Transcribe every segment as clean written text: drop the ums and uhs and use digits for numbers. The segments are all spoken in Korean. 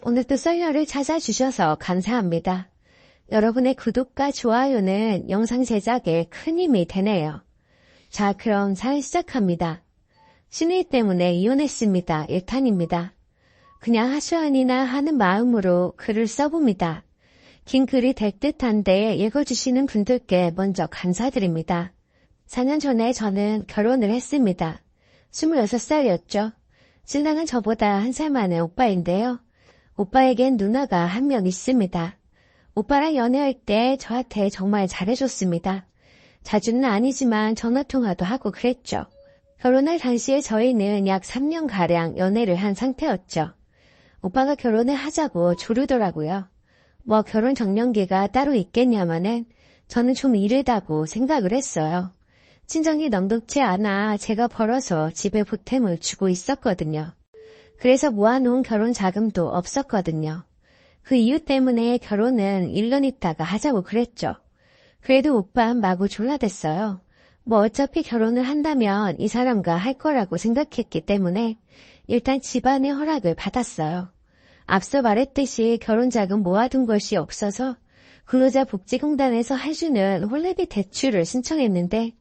오늘도 썰녀를 찾아주셔서 감사합니다. 여러분의 구독과 좋아요는 영상 제작에 큰 힘이 되네요. 자, 그럼 사연 시작합니다. 신의 때문에 이혼했습니다. 1탄입니다. 그냥 하소연이나 하는 마음으로 글을 써봅니다. 긴 글이 될 듯한데 읽어주시는 분들께 먼저 감사드립니다. 4년 전에 저는 결혼을 했습니다. 26살이었죠. 신랑은 저보다 1살 많은 오빠인데요. 오빠에겐 누나가 한 명 있습니다. 오빠랑 연애할 때 저한테 정말 잘해줬습니다. 자주는 아니지만 전화통화도 하고 그랬죠. 결혼할 당시에 저희는 약 3년가량 연애를 한 상태였죠. 오빠가 결혼을 하자고 조르더라고요. 뭐 결혼 정년기가 따로 있겠냐마는 저는 좀 이르다고 생각을 했어요. 친정이 넉넉지 않아 제가 벌어서 집에 보탬을 주고 있었거든요. 그래서 모아놓은 결혼 자금도 없었거든요. 그 이유 때문에 결혼은 1년 있다가 하자고 그랬죠. 그래도 오빠는 마구 졸라댔어요. 뭐 어차피 결혼을 한다면 이 사람과 할 거라고 생각했기 때문에 일단 집안의 허락을 받았어요. 앞서 말했듯이 결혼자금 모아둔 것이 없어서 근로자복지공단에서 해주는 홀레비 대출을 신청했는데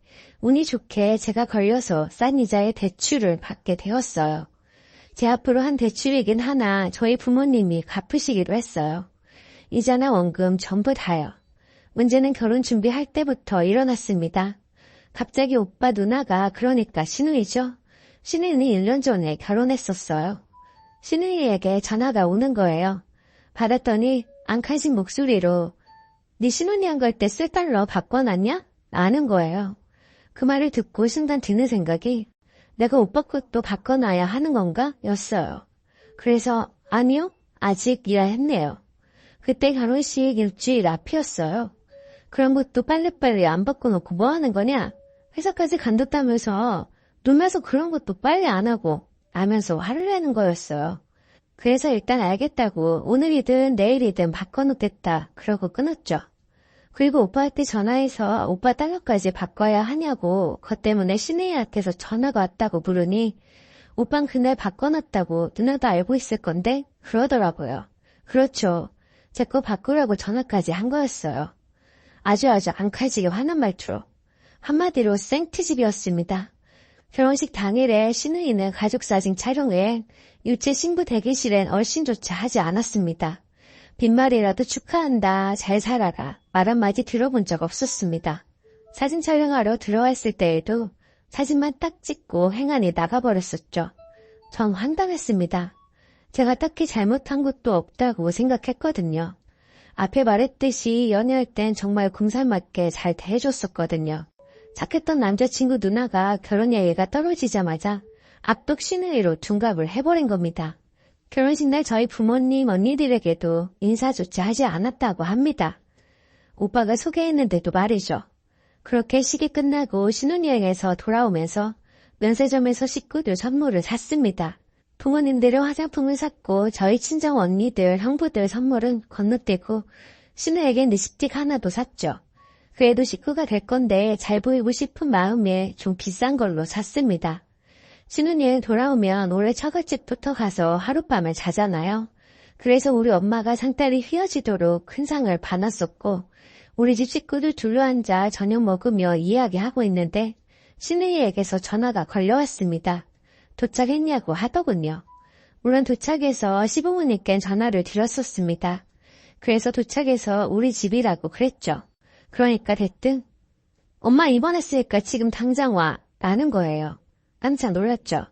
운이 좋게 제가 걸려서 싼 이자의 대출을 받게 되었어요. 제 앞으로 한 대출이긴 하나 저희 부모님이 갚으시기로 했어요. 이자나 원금 전부 다요. 문제는 결혼 준비할 때부터 일어났습니다. 갑자기 오빠 누나가 그러니까 시누이죠. 시누이는 1년 전에 결혼했었어요. 시누이에게 전화가 오는 거예요. 받았더니 앙칼진 목소리로 네 신혼여행 갈 때 쓸 달러 바꿔놨냐? 라는 거예요. 그 말을 듣고 순간 드는 생각이 내가 오빠 것도 바꿔놔야 하는 건가? 였어요. 그래서 아니요, 아직이라 했네요. 그때 결혼식 일주일 앞이었어요. 그런 것도 빨리빨리 안 바꿔놓고 뭐 하는 거냐? 회사까지 간뒀다면서 놀면서 그런 것도 빨리 안 하고 라면서 화를 내는 거였어요. 그래서 일단 알겠다고 오늘이든 내일이든 바꿔놓겠다 그러고 끊었죠. 그리고 오빠한테 전화해서 오빠 달러까지 바꿔야 하냐고 그것 때문에 신혜희한테서 전화가 왔다고 물으니 오빤 그날 바꿔놨다고 누나도 알고 있을 건데 그러더라고요. 그렇죠. 제 거 바꾸라고 전화까지 한 거였어요. 아주 앙칼지게 화난 말투로. 한마디로 생트집이었습니다. 결혼식 당일에 신우이는 가족사진 촬영에 유체 신부 대기실엔 얼씬조차 하지 않았습니다. 빈말이라도 축하한다, 잘 살아라 말 한마디 들어본 적 없었습니다. 사진 촬영하러 들어왔을 때에도 사진만 딱 찍고 행안이 나가버렸었죠. 전 황당했습니다. 제가 딱히 잘못한 것도 없다고 생각했거든요. 앞에 말했듯이 연애할 땐 정말 궁살맞게 잘 대해줬었거든요. 착했던 남자친구 누나가 결혼 얘기가 떨어지자마자 악독 신우이로 둔갑을 해버린 겁니다. 결혼식 날 저희 부모님 언니들에게도 인사조차 하지 않았다고 합니다. 오빠가 소개했는데도 말이죠. 그렇게 식이 끝나고 신혼여행에서 돌아오면서 면세점에서 식구들 선물을 샀습니다. 부모님들은 화장품을 샀고 저희 친정 언니들, 형부들 선물은 건너뛰고 신우에겐 립스틱 하나도 샀죠. 그래도 식구가 될 건데 잘 보이고 싶은 마음에 좀 비싼 걸로 샀습니다. 신혼여행 돌아오면 올해 처갓집부터 가서 하룻밤을 자잖아요. 그래서 우리 엄마가 상다리 휘어지도록 큰 상을 봐놨었고 우리 집 식구들 둘러앉아 저녁 먹으며 이야기하고 있는데 신우이에게서 전화가 걸려왔습니다. 도착했냐고 하더군요. 물론 도착해서 시부모님께 전화를 드렸었습니다. 그래서 도착해서 우리 집이라고 그랬죠. 그러니까 대뜸 엄마 입원했으니까 지금 당장 와 라는 거예요. 깜짝 놀랐죠.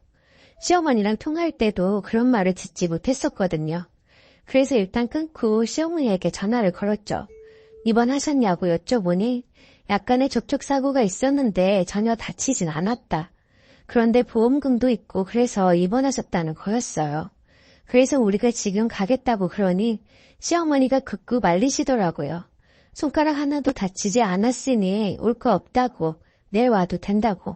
시어머니랑 통화할 때도 그런 말을 듣지 못했었거든요. 그래서 일단 끊고 시어머니에게 전화를 걸었죠. 입원하셨냐고 여쭤보니 약간의 접촉사고가 있었는데 전혀 다치진 않았다. 그런데 보험금도 있고 그래서 입원하셨다는 거였어요. 그래서 우리가 지금 가겠다고 그러니 시어머니가 극구 말리시더라고요. 손가락 하나도 다치지 않았으니 올 거 없다고 내일 와도 된다고.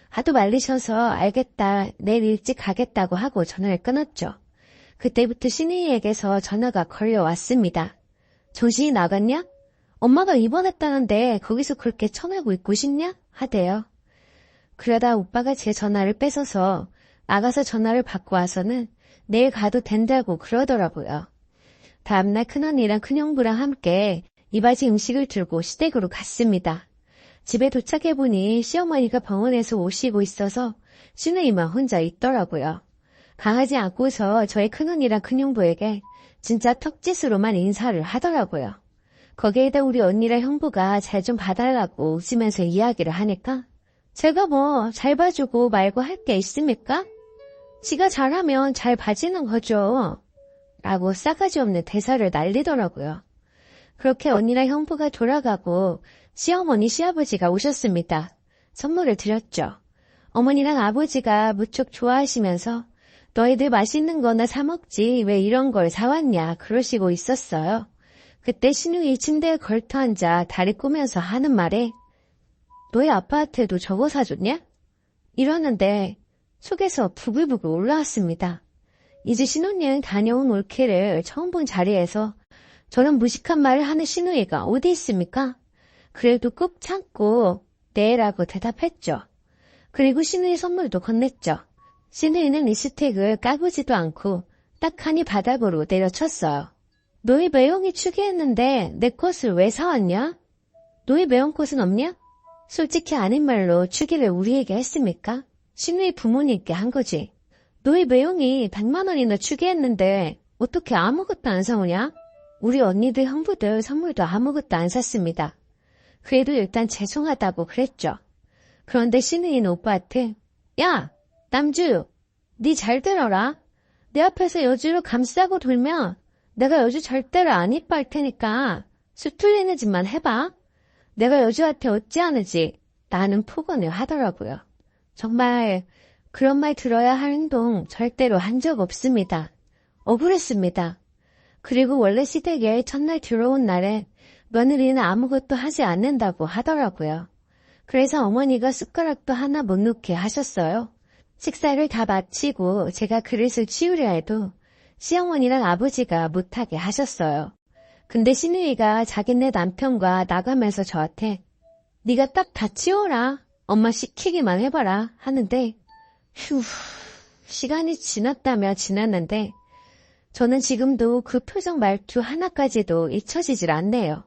하도 말리셔서 알겠다 내일 일찍 가겠다고 하고 전화를 끊었죠. 그때부터 신혜희에게서 전화가 걸려왔습니다. 정신이 나갔냐? 엄마가 입원했다는데 거기서 그렇게 청하고 있고 싶냐? 하대요. 그러다 오빠가 제 전화를 뺏어서 나가서 전화를 받고 와서는 내일 가도 된다고 그러더라고요. 다음날 큰언니랑 큰형부랑 함께 이바지 음식을 들고 시댁으로 갔습니다. 집에 도착해보니 시어머니가 병원에서 오시고 있어서 시누이만 혼자 있더라고요. 강아지 안고서 저희 큰언니랑 큰형부에게 진짜 턱짓으로만 인사를 하더라고요. 거기에다 우리 언니랑 형부가 잘 좀 봐달라고 웃으면서 이야기를 하니까 제가 뭐 잘 봐주고 말고 할 게 있습니까? 지가 잘하면 잘 봐지는 거죠. 라고 싸가지 없는 대사를 날리더라고요. 그렇게 언니랑 형부가 돌아가고 시어머니 시아버지가 오셨습니다. 선물을 드렸죠. 어머니랑 아버지가 무척 좋아하시면서 너희들 맛있는 거나 사 먹지 왜 이런 걸 사왔냐 그러시고 있었어요. 그때 시누이 침대에 걸터 앉아 다리 꼬면서 하는 말에 너희 아빠한테도 저거 사줬냐? 이러는데 속에서 부글부글 올라왔습니다. 이제 신혼여행 다녀온 올케를 처음 본 자리에서 저런 무식한 말을 하는 시누이가 어디 있습니까? 그래도 꾹 참고 네라고 대답했죠. 그리고 시누이 선물도 건넸죠. 시누이는 립스틱을 까보지도 않고 딱하니 바닥으로 내려쳤어요. 너희 매형이 추기했는데 내 것을 왜 사왔냐? 너희 매형 것은 없냐? 솔직히 아닌 말로 추기를 우리에게 했습니까? 시누이 부모님께 한 거지. 너희 매형이 100만 원이나 추기했는데 어떻게 아무것도 안 사오냐? 우리 언니들 형부들 선물도 아무것도 안 샀습니다. 그래도 일단 죄송하다고 그랬죠. 그런데 시누이는 오빠한테 야! 남주! 니 잘 들어라. 내 앞에서 여주를 감싸고 돌면 내가 여주 절대로 안 이뻐할 테니까 수틀리는 짓만 해봐. 내가 여주한테 어찌하는지 나는 폭언을 하더라고요. 정말 그런 말 들어야 할 행동 절대로 한 적 없습니다. 억울했습니다. 그리고 원래 시댁에 첫날 들어온 날에 며느리는 아무것도 하지 않는다고 하더라고요. 그래서 어머니가 숟가락도 하나 못 놓게 하셨어요. 식사를 다 마치고 제가 그릇을 치우려 해도 시어머니랑 아버지가 못하게 하셨어요. 근데 시누이가 자기네 남편과 나가면서 저한테 네가 딱 다 치워라. 엄마 시키기만 해봐라 하는데 휴, 시간이 지났다며 지났는데 저는 지금도 그 표정 말투 하나까지도 잊혀지질 않네요.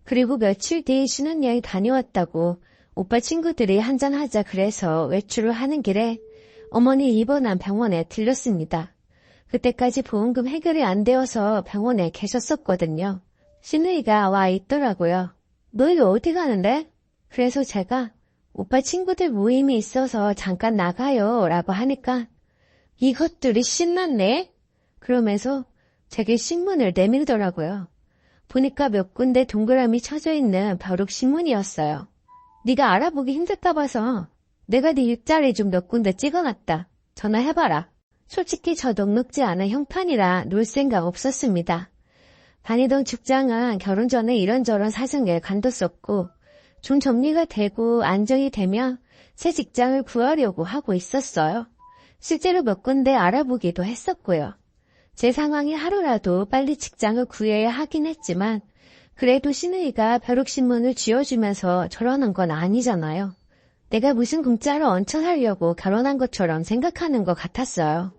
그리고 며칠 뒤 신혼여행 다녀왔다고 오빠 친구들이 한잔하자 그래서 외출을 하는 길에 어머니 입원한 병원에 들렸습니다. 그때까지 보험금 해결이 안 되어서 병원에 계셨었거든요. 시누이가 와 있더라고요. 너희 어디 가는데? 그래서 제가 오빠 친구들 모임이 있어서 잠깐 나가요 라고 하니까 이것들이 신났네? 그러면서 제게 신문을 내밀더라고요. 보니까 몇 군데 동그라미 쳐져 있는 벼룩신문이었어요. 네가 알아보기 힘들까 봐서 내가 네 일자리 좀 몇 군데 찍어놨다. 전화해봐라. 솔직히 저 넉넉지 않은 형편이라 놀 생각 없었습니다. 다니던 직장은 결혼 전에 이런저런 사정에 관뒀었고 좀 정리가 되고 안정이 되면 새 직장을 구하려고 하고 있었어요. 실제로 몇 군데 알아보기도 했었고요. 제 상황이 하루라도 빨리 직장을 구해야 하긴 했지만 그래도 시누이가 벼룩신문을 쥐어주면서 저러는 건 아니잖아요. 내가 무슨 공짜로 얹혀 살려고 결혼한 것처럼 생각하는 것 같았어요.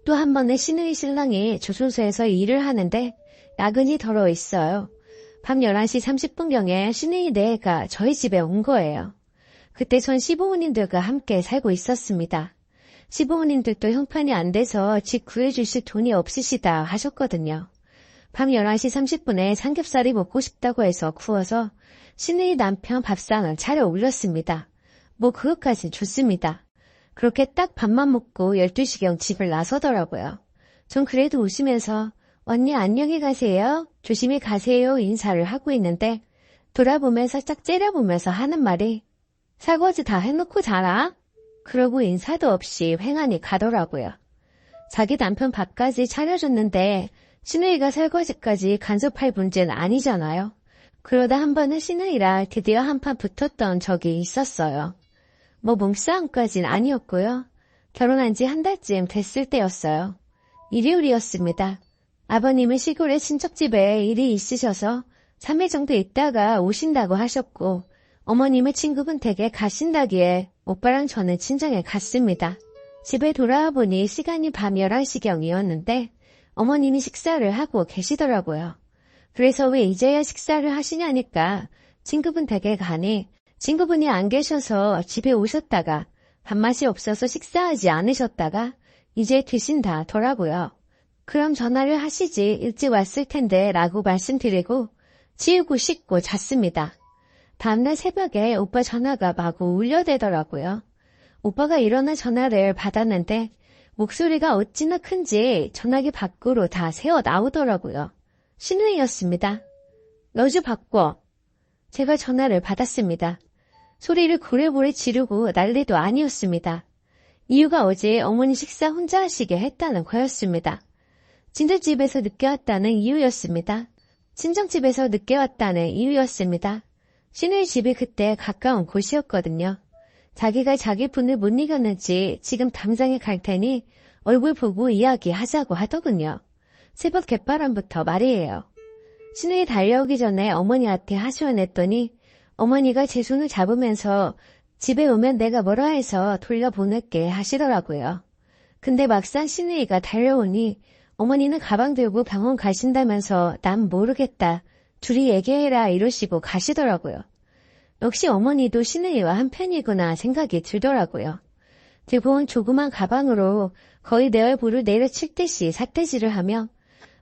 또 한 번에 시누이 신랑이 조선소에서 일을 하는데 야근이 덜어 있어요. 밤 11시 30분경에 시누이 네가 저희 집에 온 거예요. 그때 전 시부모님들과 함께 살고 있었습니다. 시부모님들도 형편이 안 돼서 집 구해주실 돈이 없으시다 하셨거든요. 밤 11시 30분에 삼겹살이 먹고 싶다고 해서 구워서 시누이 남편 밥상을 차려 올렸습니다. 뭐 그것까진 좋습니다. 그렇게 딱 밥만 먹고 12시경 집을 나서더라고요. 전 그래도 웃으면서 언니 안녕히 가세요. 조심히 가세요. 인사를 하고 있는데 돌아보면서 짝 째려보면서 하는 말이 설거지 다 해놓고 자라. 그러고 인사도 없이 횡하니 가더라고요. 자기 남편 밥까지 차려줬는데 시누이가 설거지까지 간섭할 문제는 아니잖아요. 그러다 한 번은 시누이랑 드디어 한판 붙었던 적이 있었어요. 뭐 몸싸움까진 아니었고요. 결혼한 지 한 달쯤 됐을 때였어요. 일요일이었습니다. 아버님은 시골의 친척집에 일이 있으셔서 3일 정도 있다가 오신다고 하셨고 어머님의 친구분 댁에 가신다기에 오빠랑 저는 친정에 갔습니다. 집에 돌아와 보니 시간이 밤 11시경이었는데 어머님이 식사를 하고 계시더라고요. 그래서 왜 이제야 식사를 하시냐니까 친구분 댁에 가니 친구분이 안 계셔서 집에 오셨다가 밥맛이 없어서 식사하지 않으셨다가 이제 드신다더라고요. 그럼 전화를 하시지 일찍 왔을 텐데 라고 말씀드리고 치우고 씻고 잤습니다. 다음날 새벽에 오빠 전화가 마구 울려대더라고요. 오빠가 일어나 전화를 받았는데 목소리가 어찌나 큰지 전화기 밖으로 다 새어 나오더라고요. 신우이였습니다. 여주 바꿔. 제가 전화를 받았습니다. 소리를 고래고래 지르고 난리도 아니었습니다. 이유가 어제 어머니 식사 혼자 하시게 했다는 거였습니다. 친정집에서 늦게 왔다는 이유였습니다. 친정집에서 늦게 왔다는 이유였습니다. 신우이 집이 그때 가까운 곳이었거든요. 자기가 자기 분을 못 이겼는지 지금 당장에 갈 테니 얼굴 보고 이야기하자고 하더군요. 새벽 갯바람부터 말이에요. 신우이 달려오기 전에 어머니한테 하소연했더니 어머니가 제 손을 잡으면서 집에 오면 내가 뭐라 해서 돌려보낼게 하시더라고요. 근데 막상 신우이가 달려오니 어머니는 가방 들고 병원 가신다면서 난 모르겠다. 둘이 얘기해라 이러시고 가시더라고요. 역시 어머니도 신우이와 한편이구나 생각이 들더라고요. 들고 온 조그만 가방으로 거의 내 얼굴을 내려칠 듯이 삿대질을 하며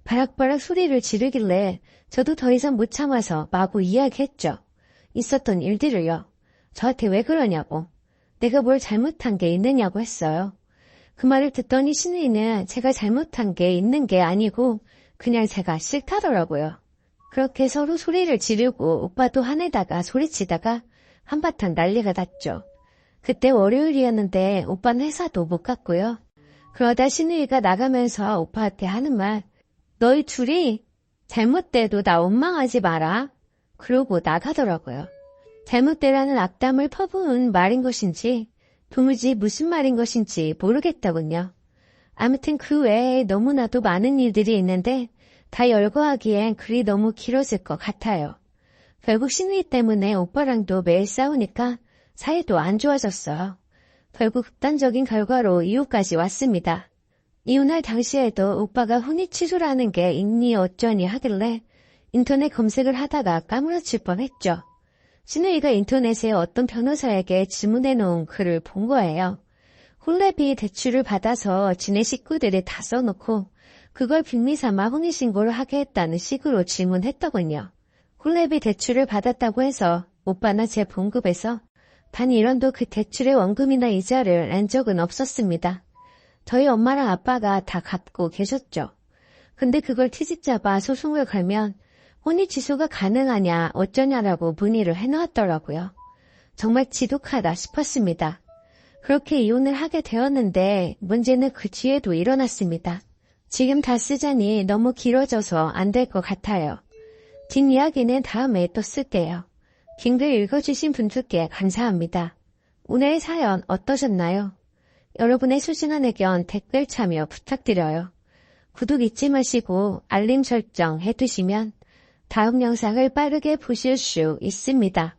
바락바락 소리를 지르길래 저도 더 이상 못 참아서 마구 이야기했죠. 있었던 일들을요. 저한테 왜 그러냐고. 내가 뭘 잘못한 게 있느냐고 했어요. 그 말을 듣더니 신우이는 제가 잘못한 게 있는 게 아니고 그냥 제가 싫다더라고요. 그렇게 서로 소리를 지르고 오빠도 화내다가 소리치다가 한바탕 난리가 났죠. 그때 월요일이었는데 오빠는 회사도 못 갔고요. 그러다 신우이가 나가면서 오빠한테 하는 말, 너희 둘이 잘못돼도 나 원망하지 마라. 그러고 나가더라고요. 잘못되라는 악담을 퍼부은 말인 것인지 도무지 무슨 말인 것인지 모르겠더군요. 아무튼 그 외에 너무나도 많은 일들이 있는데 다 열거하기엔 글이 너무 길어질 것 같아요. 결국 신우이 때문에 오빠랑도 매일 싸우니까 사이도 안 좋아졌어요. 결국 극단적인 결과로 이혼까지 왔습니다. 이혼할 당시에도 오빠가 혼인 취소라는 게 있니 어쩌니 하길래 인터넷 검색을 하다가 까무러칠 뻔했죠. 신우이가 인터넷에 어떤 변호사에게 질문해놓은 글을 본 거예요. 혼례비 대출을 받아서 지네 식구들이 다 써놓고 그걸 빌미삼아 혼인신고를 하게 했다는 식으로 질문했더군요. 혼례비 대출을 받았다고 해서 오빠나 제 봉급에서 단 1원도 그 대출의 원금이나 이자를 낸 적은 없었습니다. 저희 엄마랑 아빠가 다 갖고 계셨죠. 근데 그걸 트집잡아 소송을 걸면 혼인 취소가 가능하냐 어쩌냐라고 문의를 해놓았더라고요. 정말 지독하다 싶었습니다. 그렇게 이혼을 하게 되었는데 문제는 그 뒤에도 일어났습니다. 지금 다 쓰자니 너무 길어져서 안 될 것 같아요. 뒷이야기는 다음에 또 쓸게요. 긴 글 읽어주신 분들께 감사합니다. 오늘의 사연 어떠셨나요? 여러분의 소중한 의견 댓글 참여 부탁드려요. 구독 잊지 마시고 알림 설정 해두시면 다음 영상을 빠르게 보실 수 있습니다.